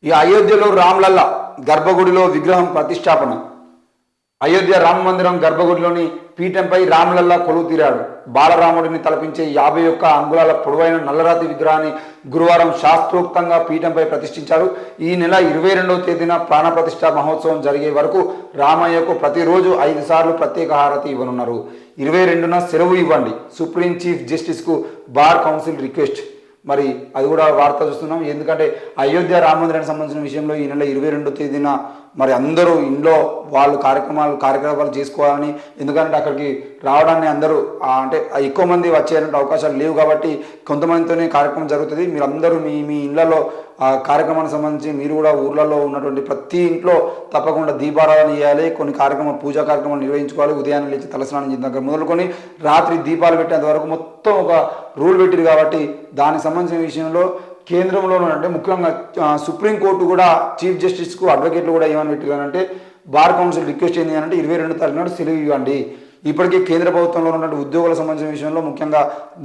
ఈ అయోధ్యలో రామ్లల్ల గర్భగుడిలో విగ్రహం ప్రతిష్టాపన. అయోధ్య రామ మందిరం గర్భగుడిలోని పీఠంపై రామ్లల్లా కొలువు తీరాడు. బాలరాముడిని తలపించే 51 అంగుళాల పొడవైన నల్లరాతి విగ్రహాన్ని గురువారం శాస్త్రోక్తంగా పీఠంపై ప్రతిష్ఠించారు. ఈ నెల 22వ తేదీన ప్రాణప్రతిష్ఠ మహోత్సవం జరిగే వరకు రామయ్యకు ప్రతిరోజు 5 సార్లు ప్రత్యేక హారతి ఇవ్వనున్నారు. 22న సెలవు ఇవ్వండి, సుప్రీం చీఫ్ జస్టిస్కు బార్ కౌన్సిల్ రిక్వెస్ట్. మరి అది కూడా వార్త చూస్తున్నాం. ఎందుకంటే అయోధ్య రామ మందిరానికి సంబంధించిన విషయంలో ఈ నెల 22వ తేదీన మరి అందరూ ఇంట్లో వాళ్ళు కార్యకలాపాలు చేసుకోవాలని, ఎందుకంటే అక్కడికి రావడాన్ని అందరూ అంటే ఎక్కువ మంది వచ్చేటువంటి అవకాశాలు లేవు కాబట్టి కొంతమందితోనే కార్యక్రమం జరుగుతుంది. మీరు అందరూ మీ మీ ఇళ్లలో ఆ కార్యక్రమానికి సంబంధించి మీరు కూడా ఊర్లలో ఉన్నటువంటి ప్రతి ఇంట్లో తప్పకుండా దీపారాధన చేయాలి, కొన్ని పూజా కార్యక్రమాలు నిర్వహించుకోవాలి. ఉదయాన్నే లేచి తలస్నానం చేసిన దగ్గర మొదలుకొని రాత్రి దీపాలు పెట్టేంత వరకు మొత్తం ఒక రూల్ పెట్టిరు కాబట్టి దానికి సంబంధించిన విషయంలో కేంద్రంలో అంటే ముఖ్యంగా సుప్రీంకోర్టు కూడా చీఫ్ జస్టిస్కు అడ్వకేట్లు కూడా ఏమని పెట్టారంటే బార్ కౌన్సిల్ రిక్వెస్ట్ ఏంటి అంటే 22వ తారీఖు నాడు సెలవు ఇవ్వండి. ఇప్పటికీ కేంద్ర ప్రభుత్వంలో ఉన్నటువంటి ఉద్యోగులకు సంబంధించిన విషయంలో, ముఖ్యంగా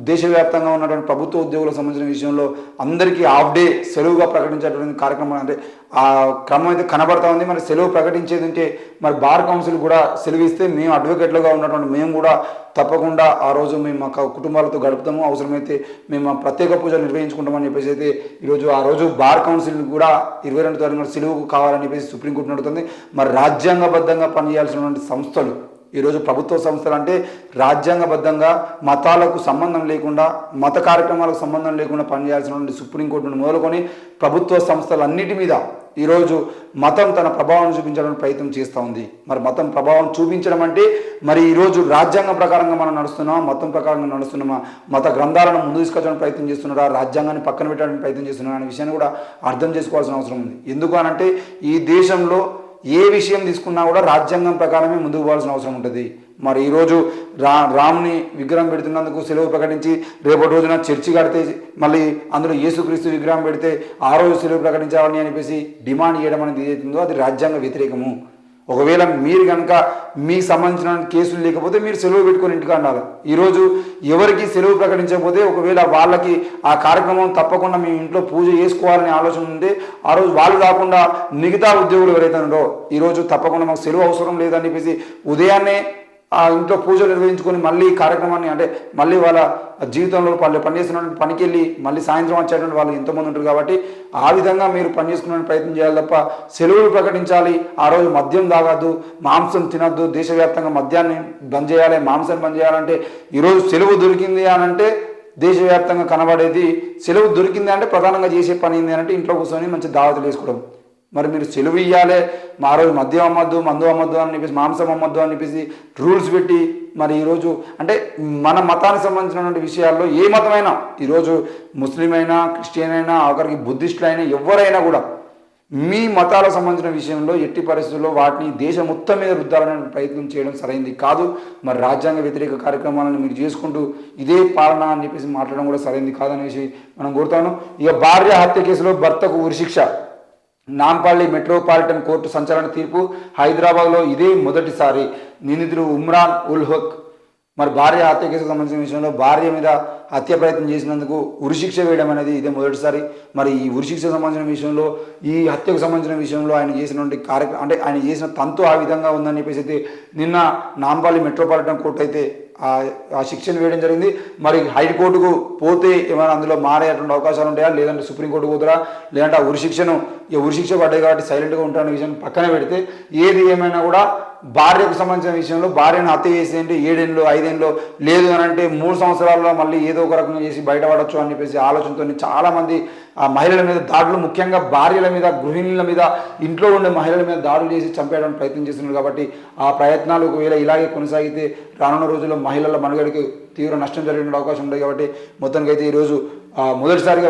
దేశవ్యాప్తంగా ఉన్నటువంటి ప్రభుత్వ ఉద్యోగులకు సంబంధించిన విషయంలో అందరికీ హాఫ్ డే సెలవుగా ప్రకటించేటువంటి కార్యక్రమం అంటే ఆ క్రమం అయితే కనబడతా ఉంది. మరి సెలవు ప్రకటించేది ఉంటే మరి బార్ కౌన్సిల్ కూడా సెలవు ఇస్తే మేము అడ్వకేట్లుగా ఉన్నటువంటి మేము కూడా తప్పకుండా ఆ రోజు మేము మా కుటుంబాలతో గడుపుతాము, అవసరమైతే మేము ప్రత్యేక పూజలు నిర్వహించుకుంటామని చెప్పేసి అయితే ఈరోజు ఆ రోజు బార్ కౌన్సిల్ కూడా 22వ తారీఖున సెలవు కావాలని చెప్పేసి సుప్రీంకోర్టు నడుతుంది. మరి రాజ్యాంగబద్ధంగా పనిచేయాల్సినటువంటి సంస్థలు ఈరోజు ప్రభుత్వ సంస్థలు అంటే రాజ్యాంగబద్ధంగా మతాలకు సంబంధం లేకుండా, మత కార్యక్రమాలకు సంబంధం లేకుండా పనిచేయాల్సినటువంటి సుప్రీంకోర్టును మొదలుకొని ప్రభుత్వ సంస్థలన్నిటి మీద ఈరోజు మతం తన ప్రభావం చూపించడానికి ప్రయత్నం చేస్తూ ఉంది. మరి మతం ప్రభావం చూపించడం అంటే మరి ఈరోజు రాజ్యాంగం ప్రకారంగా మనం నడుస్తున్నామా, మతం ప్రకారంగా నడుస్తున్నామా, మత గ్రంథాలను ముందు తీసుకొచ్చడానికి ప్రయత్నం చేస్తున్నారా, రాజ్యాంగాన్ని పక్కన పెట్టడానికి ప్రయత్నం చేస్తున్నారా అనే విషయాన్ని కూడా అర్థం చేసుకోవాల్సిన అవసరం ఉంది. ఎందుకు అనంటే ఈ దేశంలో ఏ విషయం తీసుకున్నా కూడా రాజ్యాంగం ప్రకారమే ముందుకు పోవాల్సిన అవసరం ఉంటుంది. మరి ఈరోజు రాముని విగ్రహం పెడుతున్నందుకు సెలవు ప్రకటించి రేపటి రోజున చర్చి కడితే మళ్ళీ అందులో యేసుక్రీస్తు విగ్రహం పెడితే ఆ రోజు సెలవు ప్రకటించాలని అని చెప్పేసి డిమాండ్ చేయడం అనేది ఏదైతుందో అది రాజ్యాంగ వ్యతిరేకము. ఒకవేళ మీరు కనుక మీకు సంబంధించిన కేసులు లేకపోతే మీరు సెలవు పెట్టుకొని ఇంటికి ఉండాలి. ఈరోజు ఎవరికి సెలవు ప్రకటించకపోతే ఒకవేళ వాళ్ళకి ఆ కార్యక్రమం తప్పకుండా మీ ఇంట్లో పూజ చేసుకోవాలనే ఆలోచన ఉంటే ఆ రోజు వాళ్ళు కాకుండా మిగతా ఉద్యోగులు ఎవరైతే ఉన్నారో ఈరోజు తప్పకుండా మాకు సెలవు అవసరం లేదని చెప్పేసి ఉదయాన్నే ఆ ఇంట్లో పూజలు నిర్వహించుకొని మళ్ళీ కార్యక్రమాన్ని అంటే మళ్ళీ వాళ్ళ జీవితంలో వాళ్ళు పనిచేస్తున్న పనికి వెళ్ళి మళ్ళీ సాయంత్రం వచ్చేటువంటి వాళ్ళు ఎంతోమంది ఉంటారు కాబట్టి ఆ విధంగా మీరు పనిచేసుకునే ప్రయత్నం చేయాలి తప్ప సెలవులు ప్రకటించాలి. ఆ రోజు మద్యం తాగద్దు, మాంసం తినద్దు, దేశవ్యాప్తంగా మద్యాన్ని బంద్ చేయాలి, మాంసాన్ని బంద్ చేయాలంటే ఈరోజు సెలవు దొరికింది అని అంటే దేశవ్యాప్తంగా కనబడేది సెలవు దొరికింది అంటే ప్రధానంగా చేసే పని ఏంటి అంటే ఇంట్లో కూర్చొని మంచి దావతులు వేసుకోవడం. మరి మీరు సెలవు ఇవ్వాలి, మా రోజు మద్యం అమ్మద్దు, మందు అమ్మద్దు అని చెప్పేసి, మాంసం అమ్మద్దు అని చెప్పేసి రూల్స్ పెట్టి మరి ఈరోజు అంటే మన మతానికి సంబంధించినటువంటి విషయాల్లో ఏ మతమైనా ఈరోజు ముస్లిం అయినా, క్రిస్టియన్ అయినా, ఆఖరికి బుద్ధిస్టులైనా ఎవరైనా కూడా మీ మతాలకు సంబంధించిన విషయంలో ఎట్టి పరిస్థితుల్లో వాటిని దేశం మొత్తం మీద రుద్దాలనే ప్రయత్నం చేయడం సరైనది కాదు. మరి రాజ్యాంగ వ్యతిరేక కార్యక్రమాలను మీరు చేసుకుంటూ ఇదే పాలన అని చెప్పేసి మాట్లాడడం కూడా సరైనది కాదనేసి మనం కోరుతాను. ఇక భార్య హత్య కేసులో భర్తకు ఉరిశిక్ష. నాంపల్లి మెట్రోపాలిటన్ కోర్టు సంచలన తీర్పు. హైదరాబాద్లో ఇదే మొదటిసారి నిందితుడు ఉమ్రాన్ ఉల్ హక్ మరి భార్య హత్య కేసుకు సంబంధించిన విషయంలో భార్య మీద హత్య ప్రయత్నం చేసినందుకు ఉరిశిక్ష వేయడం అనేది ఇదే మొదటిసారి. మరి ఈ ఉరిశిక్షకు సంబంధించిన విషయంలో, ఈ హత్యకు సంబంధించిన విషయంలో ఆయన చేసినటువంటి కార్యక్రమం అంటే ఆయన చేసిన తంతు ఆ విధంగా ఉందని చెప్పేసి అయితే నిన్న నాంపల్లి మెట్రోపాలిటన్ కోర్టు అయితే ఆ శిక్షను వేయడం జరిగింది. మరి హైకోర్టుకు పోతే ఏమైనా అందులో మారేటువంటి అవకాశాలు ఉంటాయా, లేదంటే సుప్రీంకోర్టుకు పోతారా, లేదంటే ఆ ఉరిశిక్ష పడ్డాయి కాబట్టి సైలెంట్గా ఉంటారనే విషయం పక్కన పెడితే ఏది ఏమైనా కూడా భార్యకు సంబంధించిన విషయంలో భార్యను హత్య చేసి అంటే 7 ఏళ్ళు 5 ఏళ్ళు లేదు అని అంటే 3 సంవత్సరాల్లో మళ్ళీ ఏదో ఒక రకంగా చేసి బయటపడవచ్చు అని చెప్పేసి ఆలోచనతో చాలామంది ఆ మహిళల మీద దాడులు, ముఖ్యంగా భార్యల మీద, గృహిణుల మీద, ఇంట్లో ఉండే మహిళల మీద దాడులు చేసి చంపేయడానికి ప్రయత్నం చేస్తున్నారు. కాబట్టి ఆ ప్రయత్నాలు ఒకవేళ ఇలాగే కొనసాగితే రానున్న రోజుల్లో మహిళల మనుగడకి తీవ్ర నష్టం జరిగే అవకాశం ఉంది. కాబట్టి మొత్తానికైతే ఈరోజు మొదటిసారిగా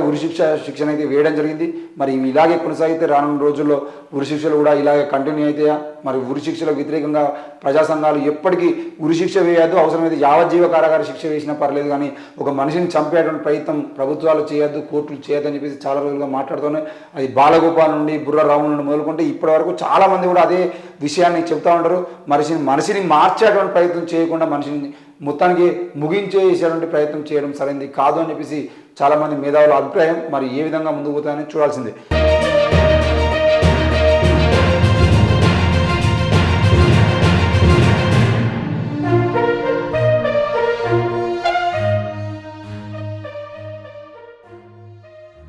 శిక్షణ అయితే వేయడం జరిగింది. మరి ఇలాగే కొనసాగితే రానున్న రోజుల్లో ఉరిశిక్షలు కూడా ఇలాగే కంటిన్యూ అవుతాయా? మరి ఉరిశిక్షలకు వ్యతిరేకంగా ప్రజా సంఘాలు ఎప్పటికీ ఉరిశిక్ష వేయద్దు, అవసరమైతే యావజ్జీవ కారాగార శిక్ష వేసినా పర్లేదు, కానీ ఒక మనిషిని చంపేటువంటి ప్రయత్నం ప్రభుత్వాలు చేయొద్దు, కోర్టులు చేయొద్దు అని చెప్పేసి చాలా రోజులుగా మాట్లాడుతున్నాయి. అది బాలగోపాల్ నుండి బుర్ర రావు నుండి మొదలుకుంటే ఇప్పటి వరకు చాలామంది కూడా అదే విషయాన్ని చెప్తూ ఉంటారు. మనిషిని మార్చేటువంటి ప్రయత్నం చేయకుండా మనిషిని మొత్తానికి ముగించేసేటువంటి ప్రయత్నం చేయడం సరైనది కాదు అని చెప్పేసి చాలామంది మేధావుల అభిప్రాయం. మరి ఏ విధంగా ముందుకు పోతాయని చూడాల్సిందే.